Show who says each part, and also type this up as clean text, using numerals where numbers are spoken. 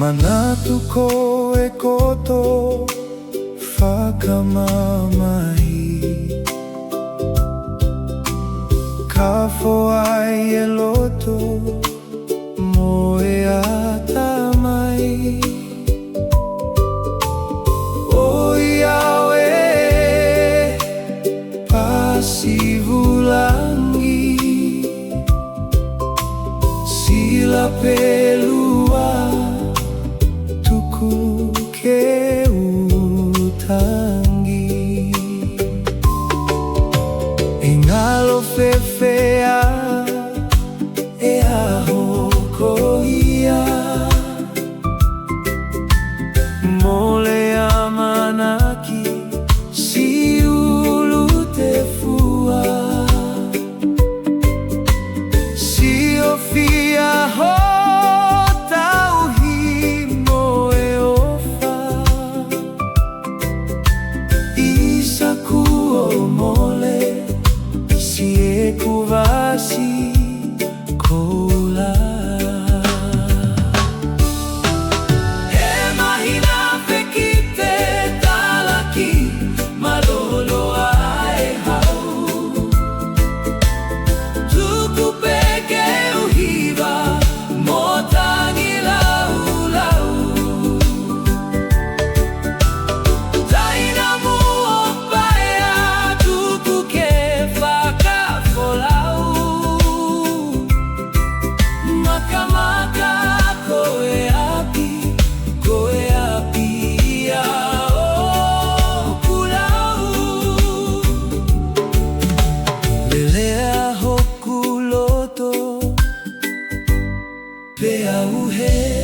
Speaker 1: Manatuko ekoto whakamamai Kafo ai e loto moe atamai O Yahweh pasivulangi Sila pelua tuku ke utangi Engalo fefea e ahoko ia Mole amanaki si ulu te fua Si ofia ho Kuvasi kola E mahina pekite talaki malolo ai hau Tuku peke uhiba motangi lau lau Tainamu opaya tuku ke whaka Maka koe api ia o kulau Lelea hoku loto pea uhe